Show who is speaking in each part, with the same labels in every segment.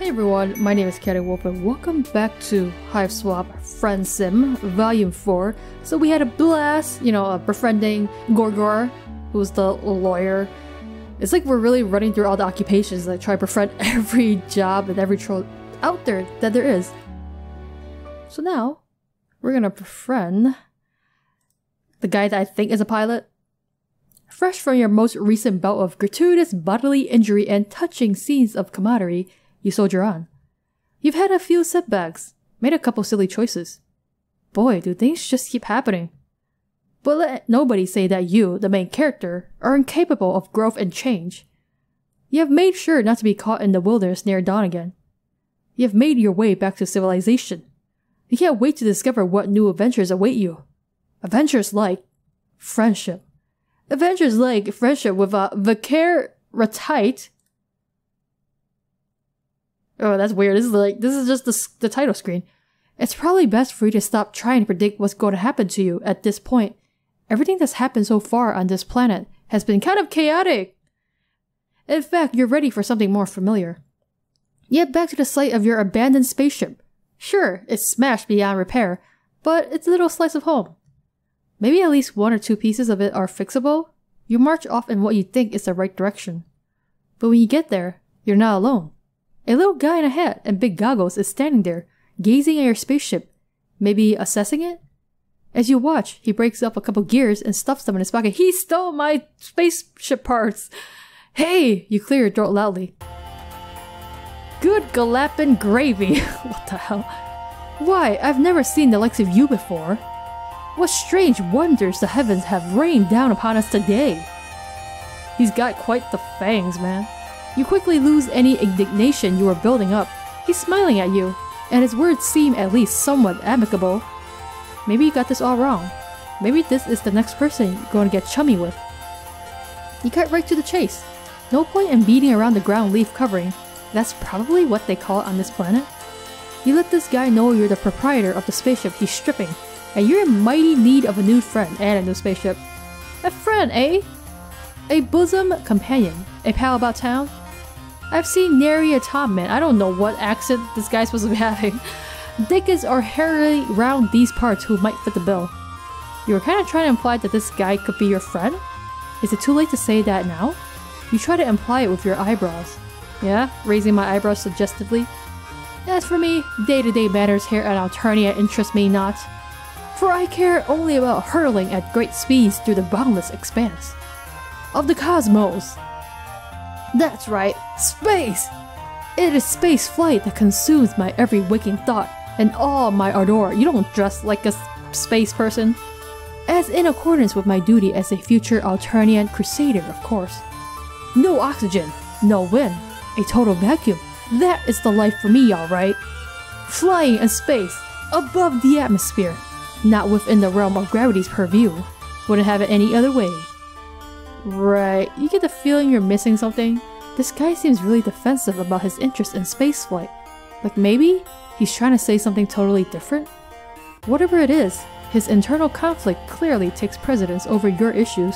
Speaker 1: Hey everyone, my name is chaoticwolph and welcome back to Hiveswap Friendsim Volume 4. So we had a blast, befriending Tagora, who's the lawyer. It's like we're really running through all the occupations, like try to befriend every job and every troll out there that there is. So now, we're gonna befriend the guy that I think is a pilot. Fresh from your most recent bout of gratuitous bodily injury and touching scenes of camaraderie, you soldier on. You've had a few setbacks, made a couple silly choices. Boy, do things just keep happening. But let nobody say that you, the main character, are incapable of growth and change. You have made sure not to be caught in the wilderness near dawn again. You have made your way back to civilization. You can't wait to discover what new adventures await you. Adventures like friendship. Adventures like friendship with Vikare, Ratite. Oh, that's weird. This is just the title screen. It's probably best for you to stop trying to predict what's going to happen to you at this point. Everything that's happened so far on this planet has been kind of chaotic. In fact, you're ready for something more familiar. You get back to the site of your abandoned spaceship. Sure, it's smashed beyond repair, but it's a little slice of home. Maybe at least one or two pieces of it are fixable. You march off in what you think is the right direction. But when you get there, you're not alone. A little guy in a hat and big goggles is standing there, gazing at your spaceship, maybe assessing it? As you watch, he breaks up a couple gears and stuffs them in his pocket. He stole my spaceship parts! Hey! You clear your throat loudly. Good gallopin' gravy! What the hell? Why, I've never seen the likes of you before. What strange wonders the heavens have rained down upon us today. He's got quite the fangs, man. You quickly lose any indignation you were building up. He's smiling at you, and his words seem at least somewhat amicable. Maybe you got this all wrong. Maybe this is the next person you're going to get chummy with. You cut right to the chase. No point in beating around the ground leaf covering. That's probably what they call it on this planet. You let this guy know you're the proprietor of the spaceship he's stripping, and you're in mighty need of a new friend and a new spaceship. A friend, eh? A bosom companion. A pal about town? I've seen nary a Tom man. I don't know what accent this guy's supposed to be having. Dickens are hairy round these parts who might fit the bill. You were kind of trying to imply that this guy could be your friend? Is it too late to say that now? You try to imply it with your eyebrows. Yeah? Raising my eyebrows suggestively? As for me, day-to-day matters here at Alternia interest me not. For I care only about hurtling at great speeds through the boundless expanse of the cosmos. That's right, space! It is space flight that consumes my every waking thought and all my ardor. You don't dress like a space person. As in accordance with my duty as a future Alternian crusader, of course. No oxygen, no wind, a total vacuum. That is the life for me, alright. Flying in space, above the atmosphere, not within the realm of gravity's purview. Wouldn't have it any other way. Right, you get the feeling you're missing something? This guy seems really defensive about his interest in spaceflight. Like maybe he's trying to say something totally different? Whatever it is, his internal conflict clearly takes precedence over your issues.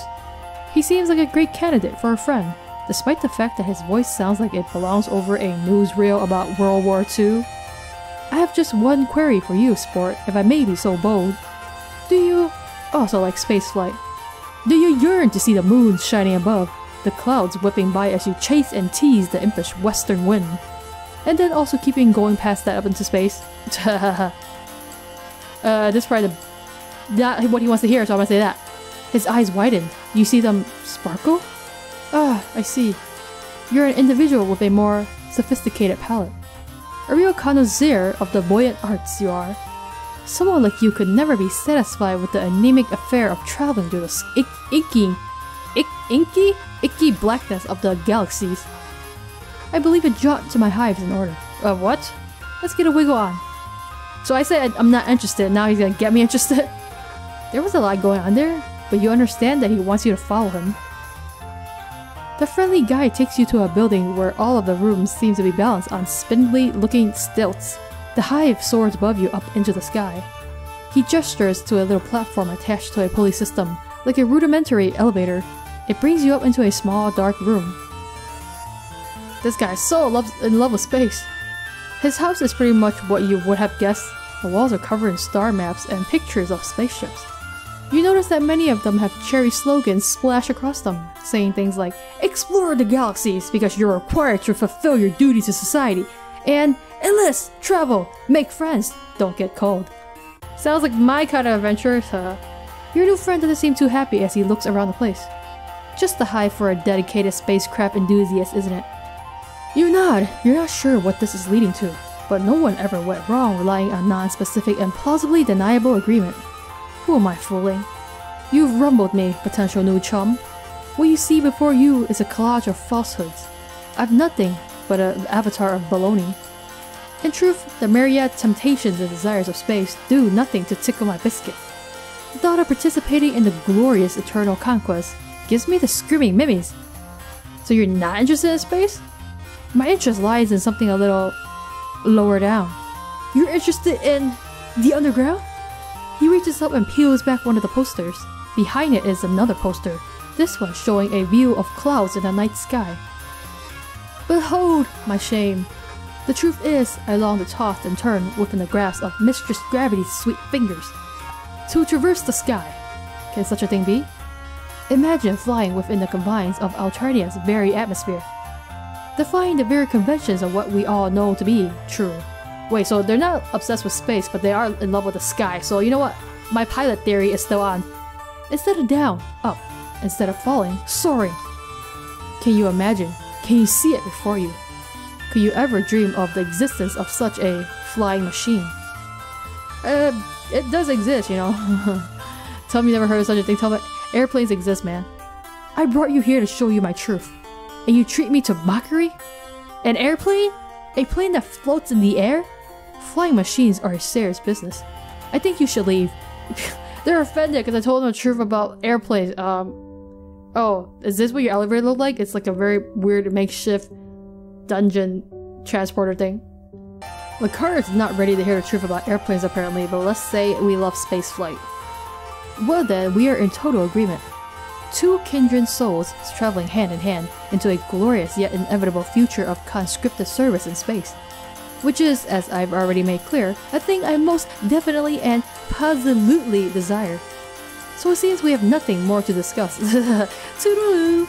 Speaker 1: He seems like a great candidate for a friend, despite the fact that his voice sounds like it belongs over a newsreel about World War II. I have just one query for you, sport, if I may be so bold. Do you also like spaceflight? Do you yearn to see the moon shining above, the clouds whipping by as you chase and tease the impish western wind, and then also keeping going past that up into space? This is probably not what he wants to hear, so I'm gonna say that. His eyes widen. You see them sparkle? Ah, I see. You're an individual with a more sophisticated palate. A real connoisseur of the buoyant arts you are. Someone like you could never be satisfied with the anemic affair of traveling through the icky blackness of the galaxies. I believe a jaunt to my hives in order. What? Let's get a wiggle on. So I said I'm not interested, now he's gonna get me interested? There was a lot going on there, but you understand that he wants you to follow him. The friendly guy takes you to a building where all of the rooms seem to be balanced on spindly-looking stilts. The hive soars above you up into the sky. He gestures to a little platform attached to a pulley system, like a rudimentary elevator. It brings you up into a small, dark room. This guy is so in love with space. His house is pretty much what you would have guessed. The walls are covered in star maps and pictures of spaceships. You notice that many of them have cherry slogans splashed across them, saying things like, "Explore the galaxies because you're required to fulfill your duties to society," and "Enlist, travel, make friends, don't get cold." Sounds like my kind of adventure. Your new friend doesn't seem too happy as he looks around the place. Just the high for a dedicated spacecraft enthusiast, isn't it? You nod. You're not sure what this is leading to, but no one ever went wrong relying on non-specific and plausibly deniable agreement. Who am I fooling? You've rumbled me, potential new chum. What you see before you is a collage of falsehoods. I've nothing but an avatar of baloney. In truth, the myriad temptations and desires of space do nothing to tickle my biscuit. The thought of participating in the glorious eternal conquest gives me the screaming mimmies. So you're not interested in space? My interest lies in something a little lower down. You're interested in the underground? He reaches up and peels back one of the posters. Behind it is another poster, this one showing a view of clouds in the night sky. Behold my shame. The truth is, I long to toss and turn within the grasp of Mistress Gravity's sweet fingers. To traverse the sky. Can such a thing be? Imagine flying within the confines of Alternia's very atmosphere. Defying the very conventions of what we all know to be true. Wait, so they're not obsessed with space, but they are in love with the sky. So you know what? My pilot theory is still on. Instead of down, up. Instead of falling, soaring. Can you imagine? Can you see it before you? Could you ever dream of the existence of such a flying machine? It does exist, you know. Tell me you never heard of such a thing. Tell me airplanes exist, man. I brought you here to show you my truth. And you treat me to mockery? An airplane? A plane that floats in the air? Flying machines are a serious business. I think you should leave. They're offended because I told them the truth about airplanes. Oh, is this what your elevator looked like? It's like a very weird makeshift dungeon transporter thing. Vikare is not ready to hear the truth about airplanes apparently, but let's say we love spaceflight. Well then, we are in total agreement. Two kindred souls traveling hand in hand into a glorious yet inevitable future of conscripted service in space. Which is, as I've already made clear, a thing I most definitely and positively desire. So it seems we have nothing more to discuss. Toodaloo!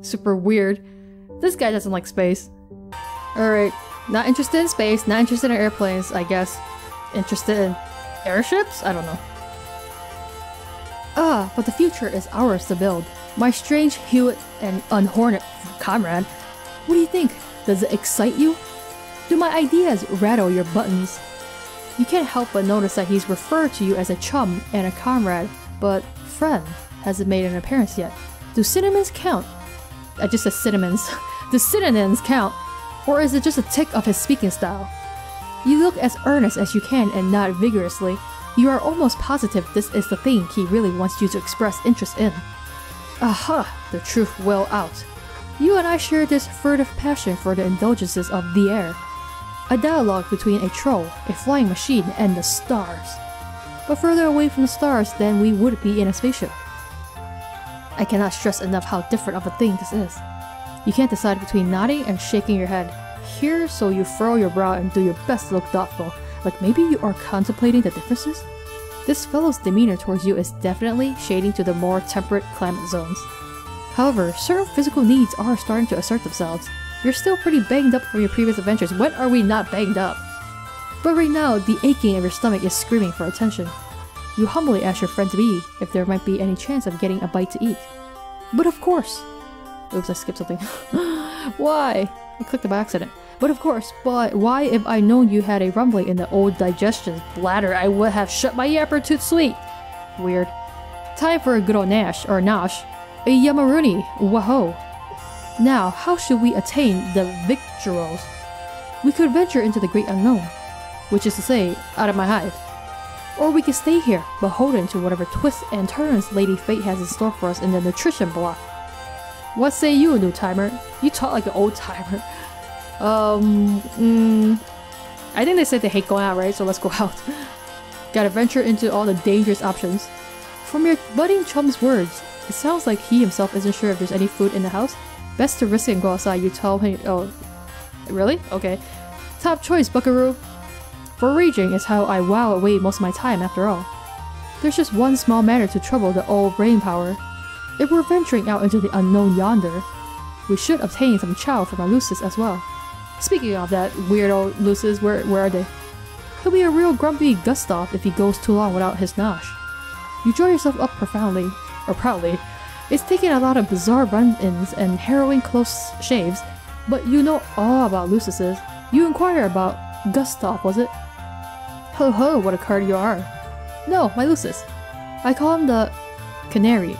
Speaker 1: Super weird. This guy doesn't like space. Alright, not interested in space, not interested in airplanes, I guess. Interested in airships? I don't know. Ah, but the future is ours to build. My strange Hewitt and unhorned comrade. What do you think? Does it excite you? Do my ideas rattle your buttons? You can't help but notice that he's referred to you as a chum and a comrade, but friend hasn't made an appearance yet. Do synonyms count? I just said synonyms. Do synonyms count? Or is it just a tick of his speaking style? You look as earnest as you can and nod vigorously. You are almost positive this is the thing he really wants you to express interest in. Aha! The truth will out. You and I share this furtive passion for the indulgences of the air. A dialogue between a troll, a flying machine, and the stars. But further away from the stars than we would be in a spaceship. I cannot stress enough how different of a thing this is. You can't decide between nodding and shaking your head. Here, so you furrow your brow and do your best to look thoughtful, like maybe you are contemplating the differences? This fellow's demeanor towards you is definitely shading to the more temperate climate zones. However, certain physical needs are starting to assert themselves. You're still pretty banged up from your previous adventures. When are we not banged up? But right now, the aching of your stomach is screaming for attention. You humbly ask your friend-to-be if there might be any chance of getting a bite to eat. But of course... Oops, I skipped something. Why? I clicked it by accident. But of course, why if I known you had a rumbling in the old digestion bladder, I would have shut my yapper tooth sweet. Weird. Time for a good old Nash, or Nosh. A Yamaruni, wahoo. Now, how should we attain the victuals? We could venture into the great unknown, which is to say, out of my hive. Or we could stay here, beholden to whatever twists and turns Lady Fate has in store for us in the nutrition block. What say you, new timer? You talk like an old timer. I think they said they hate going out, right? So let's go out. Gotta venture into all the dangerous options. From your budding chum's words, it sounds like he himself isn't sure if there's any food in the house. Best to risk it and go outside. You tell him, Really? Okay. Top choice, buckaroo. Foraging is how I while away most of my time after all. There's just one small matter to trouble the old brain power. If we're venturing out into the unknown yonder, we should obtain some chow from our Lucis as well. Speaking of that weirdo Lucis, where are they? He'll be a real grumpy Gustav if he goes too long without his nosh. You draw yourself up profoundly, or proudly. It's taken a lot of bizarre run-ins and harrowing close shaves, but you know all about Lucises. You inquire about Gustav, was it? Ho ho, what a card you are. No, my Lucis. I call him the Canary.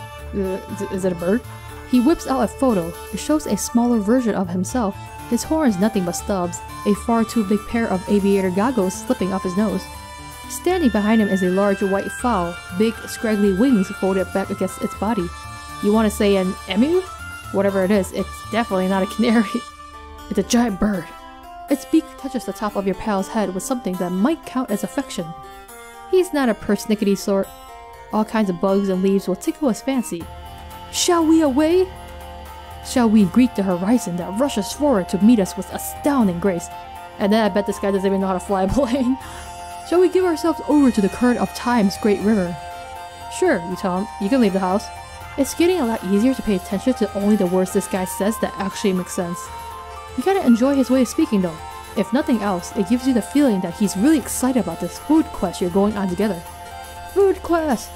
Speaker 1: Is it a bird? He whips out a photo. It shows a smaller version of himself. His horns nothing but stubs, a far too big pair of aviator goggles slipping off his nose. Standing behind him is a large white fowl, big scraggly wings folded back against its body. You want to say an emu? Whatever it is, it's definitely not a canary. It's a giant bird. Its beak touches the top of your pal's head with something that might count as affection. He's not a persnickety sort. All kinds of bugs and leaves will tickle his fancy. Shall we away? Shall we greet the horizon that rushes forward to meet us with astounding grace? And then I bet this guy doesn't even know how to fly a plane. Shall we give ourselves over to the current of time's great river? Sure, you tell him. You can leave the house. It's getting a lot easier to pay attention to only the words this guy says that actually make sense. You gotta enjoy his way of speaking though. If nothing else, it gives you the feeling that he's really excited about this food quest you're going on together. Food quest!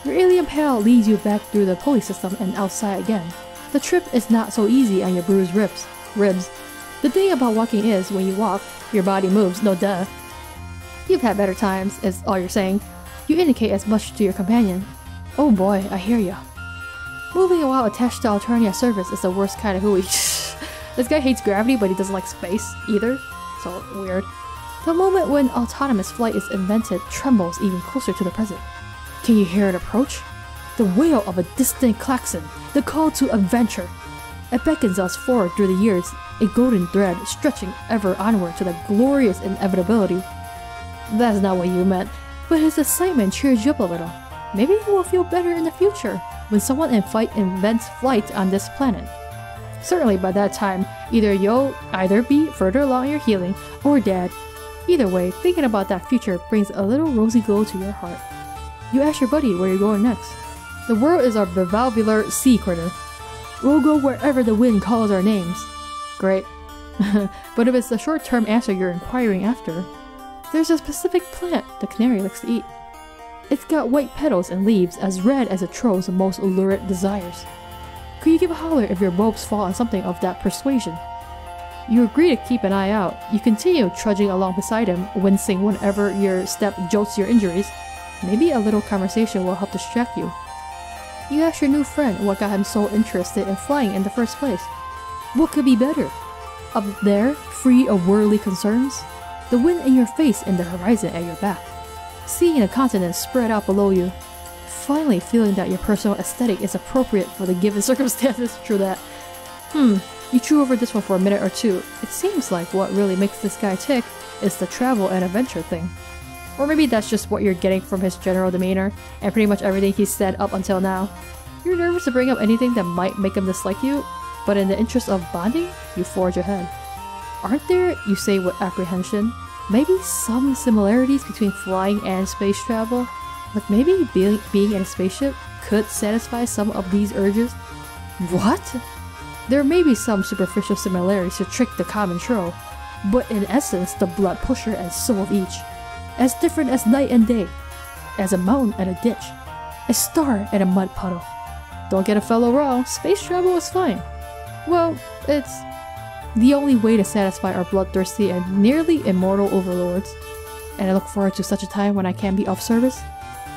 Speaker 1: Your alien pal leads you back through the pulley system and outside again. The trip is not so easy on your bruised ribs. The thing about walking is, when you walk, your body moves, no duh. You've had better times, is all you're saying. You indicate as much to your companion. Oh boy, I hear ya. Moving while attached to Alternia surface is the worst kind of hooey. This guy hates gravity, but he doesn't like space either. So weird. The moment when autonomous flight is invented trembles even closer to the present. Can you hear it approach? The wail of a distant klaxon, the call to adventure. It beckons us forward through the years, a golden thread stretching ever onward to the glorious inevitability. That's not what you meant, but his excitement cheers you up a little. Maybe you will feel better in the future when someone invents flight on this planet. Certainly by that time, either you'll be further along in your healing or dead. Either way, thinking about that future brings a little rosy glow to your heart. You ask your buddy where you're going next. The world is our bivalvular sea critter. We'll go wherever the wind calls our names. Great. But if it's the short-term answer you're inquiring after, there's a specific plant the canary likes to eat. It's got white petals and leaves as red as a troll's most lurid desires. Could you give a holler if your bulbs fall on something of that persuasion? You agree to keep an eye out. You continue trudging along beside him, wincing whenever your step jolts your injuries. Maybe a little conversation will help distract you. You ask your new friend what got him so interested in flying in the first place. What could be better? Up there, free of worldly concerns? The wind in your face and the horizon at your back. Seeing the continent spread out below you. Finally feeling that your personal aesthetic is appropriate for the given circumstances. True that. You chew over this one for a minute or two. It seems like what really makes this guy tick is the travel and adventure thing. Or maybe that's just what you're getting from his general demeanor and pretty much everything he's said up until now. You're nervous to bring up anything that might make him dislike you, but in the interest of bonding, you forge ahead. Aren't there, you say with apprehension, maybe some similarities between flying and space travel? Like maybe being in a spaceship could satisfy some of these urges? What? There may be some superficial similarities to trick the common troll, but in essence the blood pusher and soul of each. As different as night and day, as a mountain and a ditch, a star and a mud puddle. Don't get a fellow wrong, space travel is fine. Well, it's the only way to satisfy our bloodthirsty and nearly immortal overlords. And I look forward to such a time when I can be of service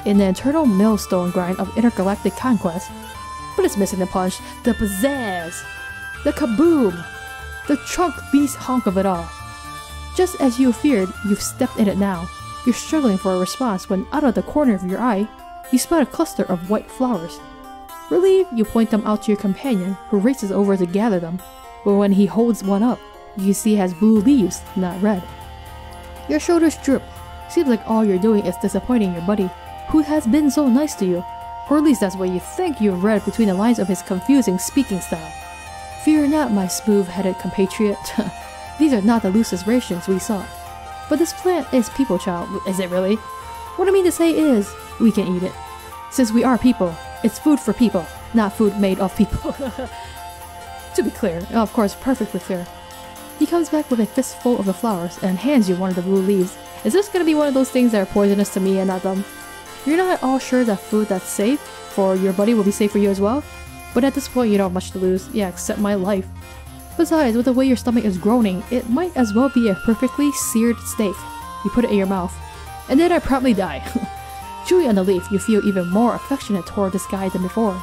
Speaker 1: in the eternal millstone grind of intergalactic conquest. But it's missing the punch, the pizzazz, the kaboom, the trunk beast honk of it all. Just as you feared, you've stepped in it now. You're struggling for a response when out of the corner of your eye, you spot a cluster of white flowers. Relieved, you point them out to your companion, who races over to gather them, but when he holds one up, you see it has blue leaves, not red. Your shoulders droop. Seems like all you're doing is disappointing your buddy, who has been so nice to you, or at least that's what you think you've read between the lines of his confusing speaking style. Fear not, my smooth-headed compatriot. These are not the loosest rations we saw. But this plant is people, child. Is it really? What I mean to say is, we can eat it. Since we are people, it's food for people, not food made of people. To be clear, of course, perfectly clear. He comes back with a fistful of the flowers and hands you one of the blue leaves. Is this gonna be one of those things that are poisonous to me and not them? You're not at all sure that food that's safe for your buddy will be safe for you as well? But at this point, you don't have much to lose. Yeah, except my life. Besides, with the way your stomach is groaning, it might as well be a perfectly seared steak. You put it in your mouth. And then I promptly die. Chewing on the leaf, you feel even more affectionate toward this guy than before.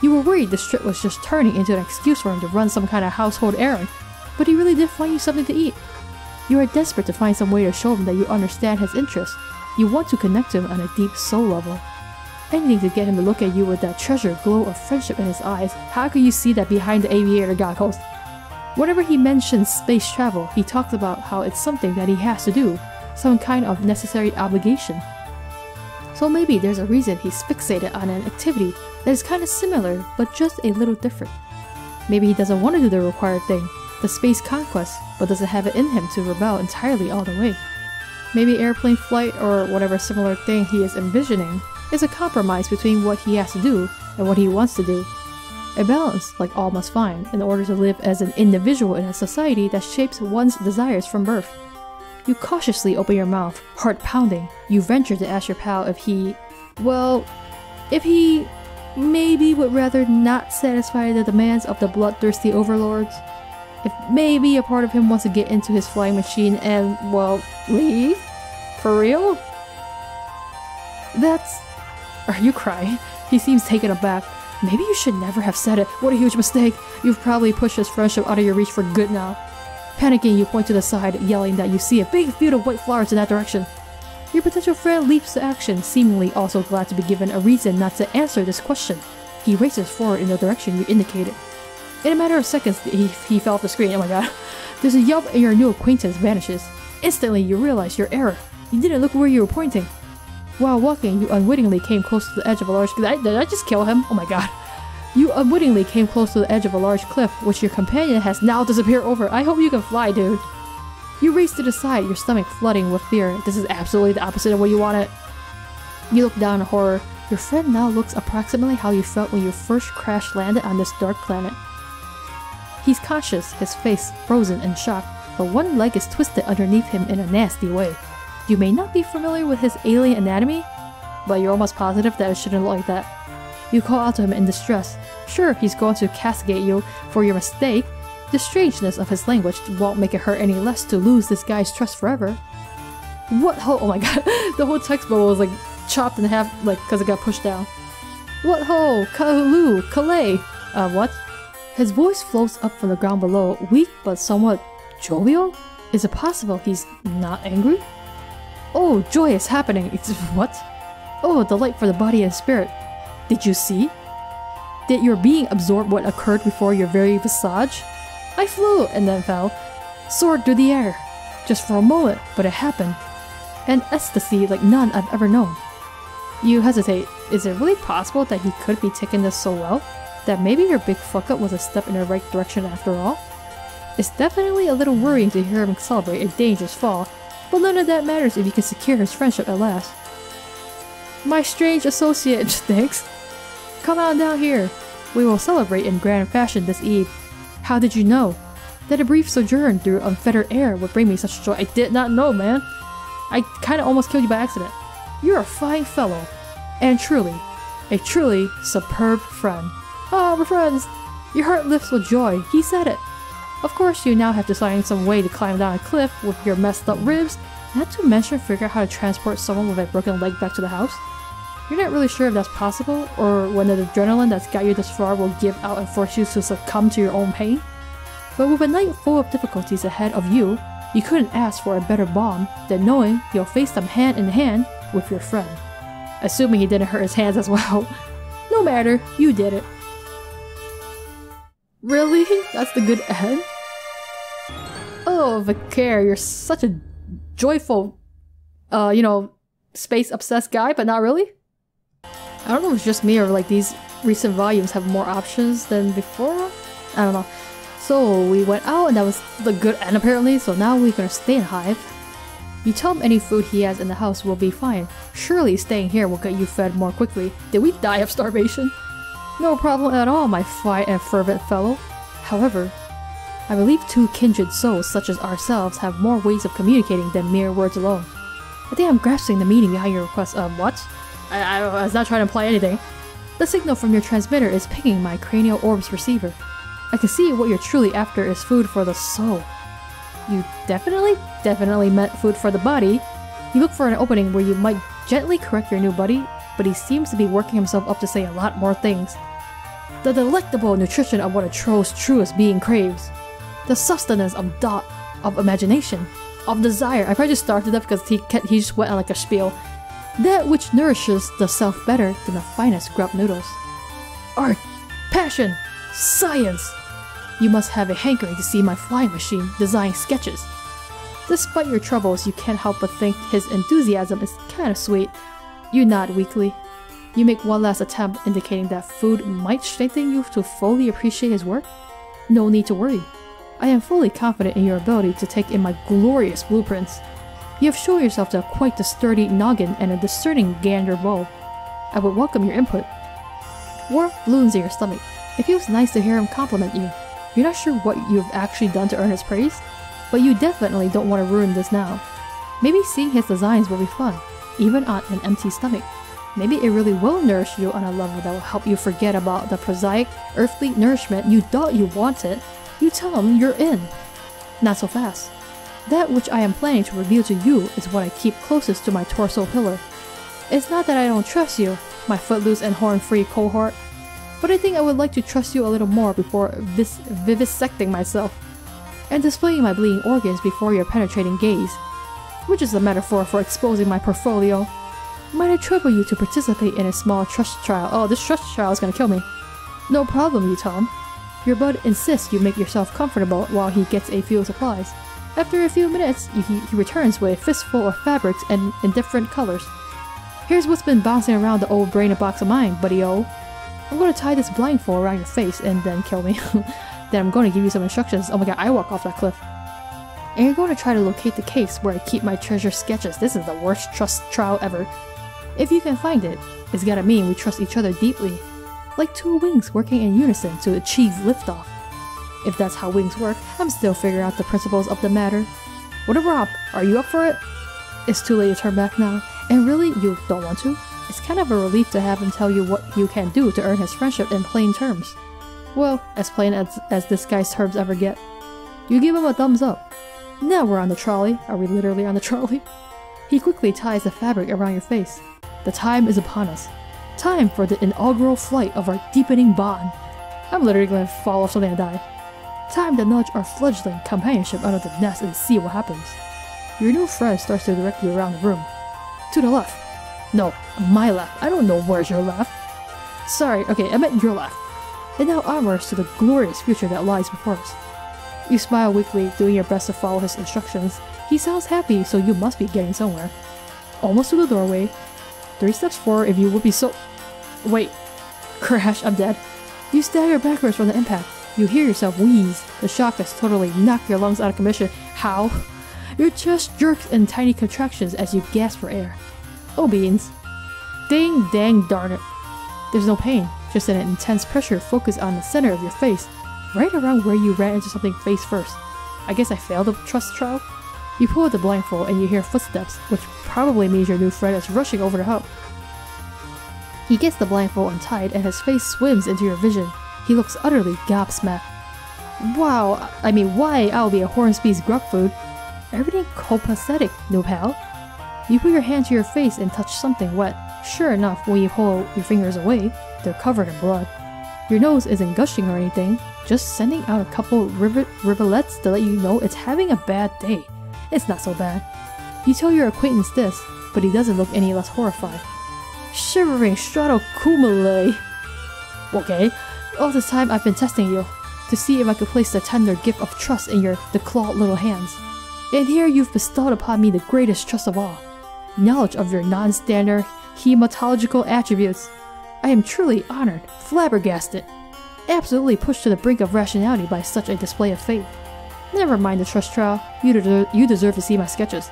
Speaker 1: You were worried this trip was just turning into an excuse for him to run some kind of household errand, but he really did find you something to eat. You are desperate to find some way to show him that you understand his interests. You want to connect to him on a deep soul level. Anything to get him to look at you with that treasure glow of friendship in his eyes. How could you see that behind the aviator goggles? Whenever he mentions space travel, he talks about how it's something that he has to do, some kind of necessary obligation. So maybe there's a reason he's fixated on an activity that is kind of similar, but just a little different. Maybe he doesn't want to do the required thing, the space conquest, but doesn't have it in him to rebel entirely all the way. Maybe airplane flight or whatever similar thing he is envisioning is a compromise between what he has to do and what he wants to do. A balance, like all must find, in order to live as an individual in a society that shapes one's desires from birth. You cautiously open your mouth, heart pounding. You venture to ask your pal if he maybe would rather not satisfy the demands of the bloodthirsty overlords. If maybe a part of him wants to get into his flying machine and, well, leave? For real? Are you crying? He seems taken aback. Maybe you should never have said it. What a huge mistake. You've probably pushed his friendship out of your reach for good now. Panicking, you point to the side, yelling that you see a big field of white flowers in that direction. Your potential friend leaps to action, seemingly also glad to be given a reason not to answer this question. He races forward in the direction you indicated. In a matter of seconds, he fell off the screen. Oh my god. There's a yelp and your new acquaintance vanishes. Instantly, you realize your error. You didn't look where you were pointing. While walking, you unwittingly came close to the edge of a large... Did I just kill him? Oh my god. You unwittingly came close to the edge of a large cliff, which your companion has now disappeared over. I hope you can fly, dude. You race to the side, your stomach flooding with fear. This is absolutely the opposite of what you wanted. You look down in horror. Your friend now looks approximately how you felt when you first crash landed on this dark planet. He's conscious, his face frozen in shock, but one leg is twisted underneath him in a nasty way. You may not be familiar with his alien anatomy, but you're almost positive that it shouldn't look like that. You call out to him in distress. Sure, he's going to castigate you for your mistake. The strangeness of his language won't make it hurt any less to lose this guy's trust forever. What ho- oh my god, the whole text bubble was like chopped in half, like, cause it got pushed down. What ho, Kalu, Kalei, what? His voice floats up from the ground below, weak but somewhat jovial? Is it possible he's not angry? Oh, joy is happening. It's what? Oh, delight for the body and spirit. Did you see? Did your being absorb what occurred before your very visage? I flew and then fell, soared through the air. Just for a moment, but it happened. An ecstasy like none I've ever known. You hesitate. Is it really possible that he could be taking this so well? That maybe your big fuck up was a step in the right direction after all? It's definitely a little worrying to hear him celebrate a dangerous fall, but none of that matters if you can secure his friendship at last. My strange associate, thanks. Come on down here. We will celebrate in grand fashion this eve. How did you know? That a brief sojourn through unfettered air would bring me such joy? I did not know, man. I kinda almost killed you by accident. You're a fine fellow. And truly, a truly superb friend. Oh, we're friends. Your heart lifts with joy. He said it. Of course, you now have to find some way to climb down a cliff with your messed up ribs, not to mention figure out how to transport someone with a broken leg back to the house. You're not really sure if that's possible, or when the adrenaline that's got you this far will give out and force you to succumb to your own pain. But with a night full of difficulties ahead of you, you couldn't ask for a better balm than knowing you'll face them hand in hand with your friend. Assuming he didn't hurt his hands as well. No matter, you did it. Really? That's the good end? Oh, Vikare, you're such a joyful, space-obsessed guy, but not really? I don't know if it's just me or like these recent volumes have more options than before. I don't know. So we went out and that was the good end apparently, so now we're gonna stay in Hive. You tell him any food he has in the house will be fine. Surely staying here will get you fed more quickly. Did we die of starvation? No problem at all, my fine and fervent fellow. However, I believe two kindred souls such as ourselves have more ways of communicating than mere words alone. I think I'm grasping the meaning behind your request. What? I was not trying to imply anything. The signal from your transmitter is pinging my cranial orb's receiver. I can see what you're truly after is food for the soul. You definitely meant food for the body. You look for an opening where you might gently correct your new buddy, but he seems to be working himself up to say a lot more things. The delectable nutrition of what a troll's truest being craves. The sustenance of imagination, of desire. I probably just started up because he just went on like a spiel. That which nourishes the self better than the finest grub noodles. Art, passion, science. You must have a hankering to see my flying machine design sketches. Despite your troubles, you can't help but think his enthusiasm is kinda sweet. You nod weakly. You make one last attempt indicating that food might strengthen you to fully appreciate his work. No need to worry. I am fully confident in your ability to take in my glorious blueprints. You have shown yourself to have quite the sturdy noggin and a discerning gander bow. I would welcome your input. Warmth balloons in your stomach. It feels nice to hear him compliment you. You're not sure what you've actually done to earn his praise, but you definitely don't want to ruin this now. Maybe seeing his designs will be fun, even on an empty stomach. Maybe it really will nourish you on a level that will help you forget about the prosaic, earthly nourishment you thought you wanted. You tell him you're in. Not so fast. That which I am planning to reveal to you is what I keep closest to my torso pillar. It's not that I don't trust you, my footloose and horn-free cohort, but I think I would like to trust you a little more before vivisecting myself, and displaying my bleeding organs before your penetrating gaze, which is a metaphor for exposing my portfolio. Might I trouble you to participate in a small trust trial? Oh, this trust trial is gonna kill me. No problem, you tell him. Your bud insists you make yourself comfortable while he gets a few supplies. After a few minutes, he returns with a fistful of fabrics and in different colors. Here's what's been bouncing around the old brain box of mine, buddy-o. I'm gonna tie this blindfold around your face and then kill me. Then I'm gonna give you some instructions. Oh my god, I walk off that cliff. And you're going to try to locate the case where I keep my treasure sketches. This is the worst trust trial ever. If you can find it, it's gotta mean we trust each other deeply. Like two wings working in unison to achieve liftoff. If that's how wings work, I'm still figuring out the principles of the matter. Whatever up, are you up for it? It's too late to turn back now. And really, you don't want to? It's kind of a relief to have him tell you what you can do to earn his friendship in plain terms. Well, as plain as this guy's terms ever get. You give him a thumbs up. Now we're on the trolley. Are we literally on the trolley? He quickly ties the fabric around your face. The time is upon us. Time for the inaugural flight of our deepening bond. I'm literally going to fall off something and die. Time to nudge our fledgling companionship out of the nest and see what happens. Your new friend starts to direct you around the room. To the left. No, my left. I don't know where's your left. Sorry, okay, I meant your left. And now onwards to the glorious future that lies before us. You smile weakly, doing your best to follow his instructions. He sounds happy, so you must be getting somewhere. Almost to the doorway. 3 steps forward if you would be so... Wait. Crash, I'm dead. You stagger backwards from the impact. You hear yourself wheeze. The shock has totally knocked your lungs out of commission. How? Your chest jerks in tiny contractions as you gasp for air. Oh beans. Ding dang darn it. There's no pain, just an intense pressure focused on the center of your face, right around where you ran into something face first. I guess I failed the trust trial? You pull at the blindfold and you hear footsteps, which probably means your new friend is rushing over to help. He gets the blindfold untied and his face swims into your vision. He looks utterly gobsmacked. Wow, I mean why I'll be a Hornsby's grub food? Everything copacetic, new pal. You put your hand to your face and touch something wet. Sure enough, when you pull your fingers away, they're covered in blood. Your nose isn't gushing or anything, just sending out a couple rivulets to let you know it's having a bad day. It's not so bad. You tell your acquaintance this, but he doesn't look any less horrified. Shivering stratocumuli. Okay, all this time I've been testing you, to see if I could place the tender gift of trust in your declawed little hands. And here you've bestowed upon me the greatest trust of all. Knowledge of your non-standard hematological attributes. I am truly honored, flabbergasted. absolutely pushed to the brink of rationality by such a display of faith. Never mind the trust trial, you deserve to see my sketches.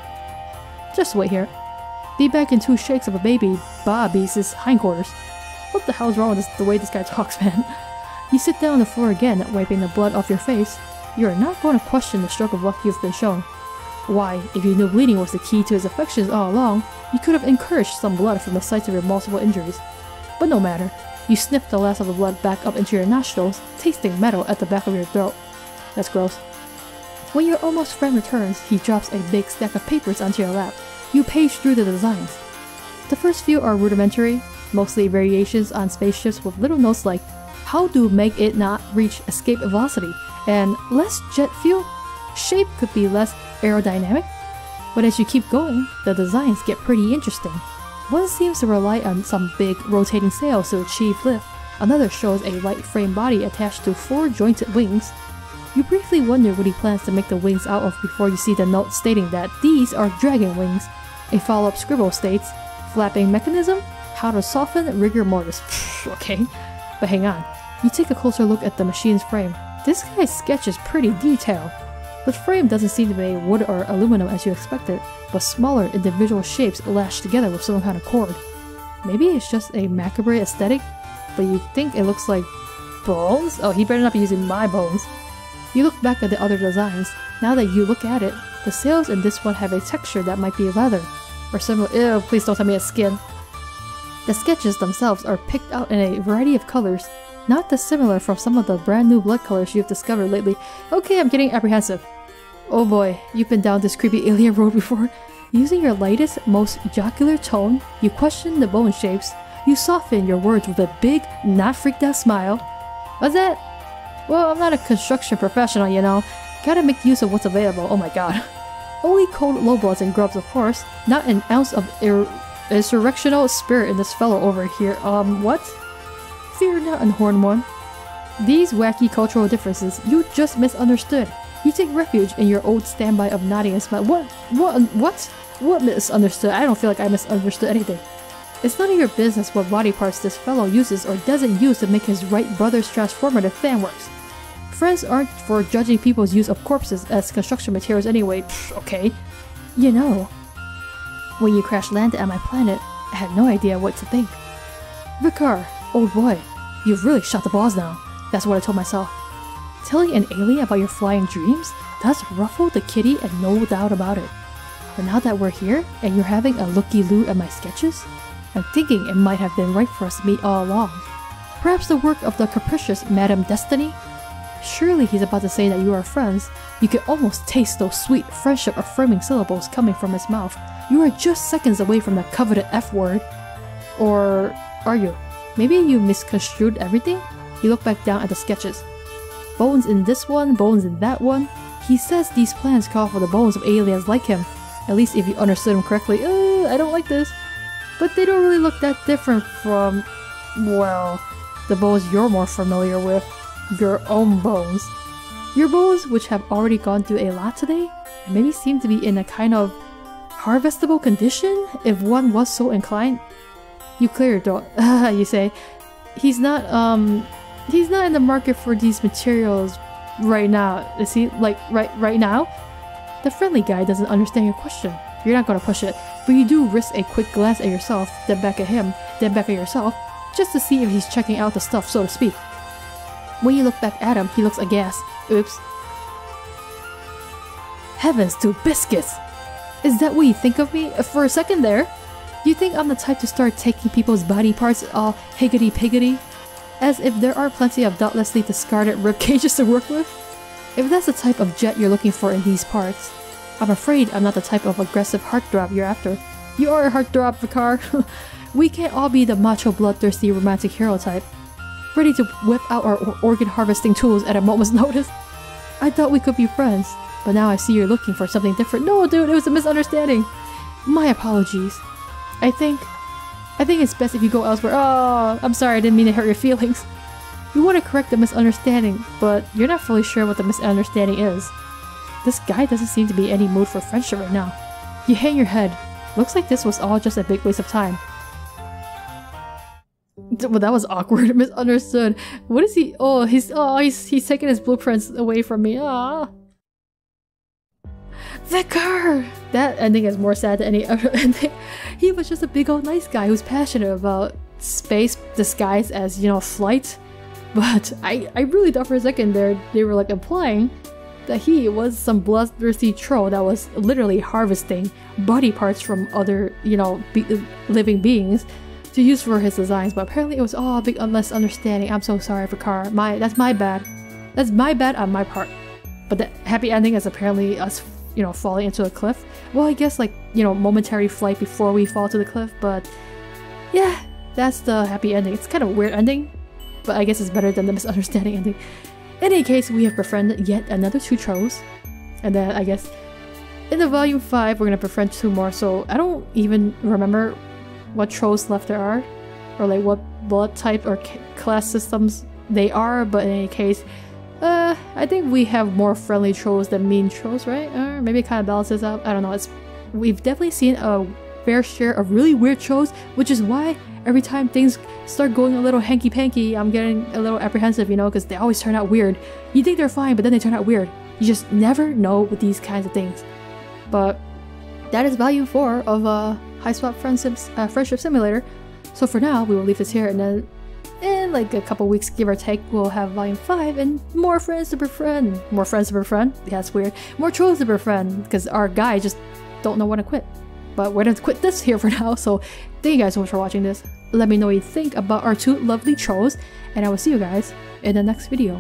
Speaker 1: Just wait here. Be back in 2 shakes of a baby Beast's hindquarters. What the hell's wrong with the way this guy talks, man? You sit down on the floor again, wiping the blood off your face. You are not going to question the stroke of luck you've been shown. Why, if you knew bleeding was the key to his affections all along, you could have encouraged some blood from the sites of your multiple injuries. But no matter. You snip the last of the blood back up into your nostrils, tasting metal at the back of your throat. That's gross. When your almost friend returns, he drops a big stack of papers onto your lap. You page through the designs. The first few are rudimentary, mostly variations on spaceships with little notes like, how to make it not reach escape velocity, and less jet fuel? Shape could be less aerodynamic? But as you keep going, the designs get pretty interesting. One seems to rely on some big rotating sails to achieve lift, another shows a light frame body attached to 4 jointed wings. You briefly wonder what he plans to make the wings out of before you see the note stating that these are dragon wings. A follow-up scribble states, flapping mechanism? How to soften rigor mortis. Okay, but hang on. You take a closer look at the machine's frame. This guy's sketch is pretty detailed. The frame doesn't seem to be wood or aluminum as you expected, but smaller individual shapes lashed together with some kind of cord. Maybe it's just a macabre aesthetic, but you think it looks like bones? Oh, he better not be using my bones. You look back at the other designs. Now that you look at it, the sails in this one have a texture that might be leather, or similar. Ew, please don't tell me it's skin. The sketches themselves are picked out in a variety of colors, not dissimilar from some of the brand new blood colors you've discovered lately. Okay, I'm getting apprehensive. Oh boy, you've been down this creepy alien road before. Using your lightest, most jocular tone, you question the bone shapes. You soften your words with a big, not freaked out smile. What's that? Well, I'm not a construction professional, you know. Gotta make use of what's available. Oh my god. Only cold lowbloods and grubs, of course. Not an ounce of insurrectional spirit in this fellow over here. What? Fear not, unhorned one. These wacky cultural differences you just misunderstood. You take refuge in your old standby of nodding and smile. What misunderstood? I don't feel like I misunderstood anything. It's none of your business what body parts this fellow uses or doesn't use to make his right brother's transformative fan works. Friends aren't for judging people's use of corpses as construction materials anyway. Okay. You know, when you crash landed on my planet, I had no idea what to think. Vikare, old boy, you've really shot the balls now. That's what I told myself. Telling an alien about your flying dreams? That's ruffled the kitty and no doubt about it. But now that we're here, and you're having a looky-loo at my sketches, I'm thinking it might have been right for us to meet all along. Perhaps the work of the capricious Madame Destiny? Surely he's about to say that you are friends. You can almost taste those sweet, friendship-affirming syllables coming from his mouth. You are just seconds away from the coveted F word. Or are you? Maybe you misconstrued everything? You look back down at the sketches. Bones in this one, bones in that one. He says these plans call for the bones of aliens like him. At least if you understood him correctly. I don't like this. But they don't really look that different from, well, the bones you're more familiar with. Your own bones. Your bones, which have already gone through a lot today, and maybe seem to be in a kind of harvestable condition, if one was so inclined. You clear your throat. You say, he's not in the market for these materials right now. Is he? Like, right now? The friendly guy doesn't understand your question. You're not gonna push it, but you do risk a quick glance at yourself, then back at him, then back at yourself, just to see if he's checking out the stuff, so to speak. When you look back at him, he looks aghast. Oops. Heavens to biscuits! Is that what you think of me? For a second there? You think I'm the type to start taking people's body parts all higgity-piggity? As if there are plenty of doubtlessly discarded rib cages to work with? If that's the type of jet you're looking for in these parts, I'm afraid I'm not the type of aggressive heartthrob you're after. You are a heartthrob, Vikare. We can't all be the macho bloodthirsty romantic hero type, ready to whip out our organ harvesting tools at a moment's notice. I thought we could be friends, but now I see you're looking for something different. No, dude, it was a misunderstanding. My apologies. I think it's best if you go elsewhere. Oh, I'm sorry, I didn't mean to hurt your feelings. You want to correct the misunderstanding, but you're not fully sure what the misunderstanding is. This guy doesn't seem to be in any mood for friendship right now. You hang your head. Looks like this was all just a big waste of time. Well, that was awkward. Misunderstood. What is he? Oh, he's taking his blueprints away from me. Ah. Vikare! That ending is more sad than any other ending. He was just a big old nice guy who's passionate about space disguised as, you know, flight. But I really thought for a second there they were like implying that he was some bloodthirsty troll that was literally harvesting body parts from other, you know, living beings to use for his designs. But apparently it was all a big misunderstanding. I'm so sorry, Vikare. That's my bad. That's my bad on my part. But the happy ending is apparently us, you know, falling into a cliff. Well, I guess like, you know, momentary flight before we fall to the cliff, but yeah, that's the happy ending. It's kind of a weird ending, but I guess it's better than the misunderstanding ending. In any case, we have befriended yet another 2 trolls, and then I guess in the volume 5 we're gonna befriend 2 more, so I don't even remember what trolls left there are, or like what blood type or class systems they are, but in any case, I think we have more friendly trolls than mean trolls, right? Or maybe it kind of balances out. I don't know. We've definitely seen a fair share of really weird trolls, which is why every time things start going a little hanky-panky, I'm getting a little apprehensive, you know, because they always turn out weird. You think they're fine, but then they turn out weird. You just never know with these kinds of things. But that is volume 4 of Hiveswap Friendship Simulator. So for now, we will leave this here, and then in like a couple weeks, give or take, we'll have volume 5 and more friends to befriend. More friends to befriend? Yeah, that's weird. More trolls to befriend, because our guys just don't know when to quit. But we're gonna quit this here for now, so thank you guys so much for watching this. Let me know what you think about our 2 lovely trolls, and I will see you guys in the next video.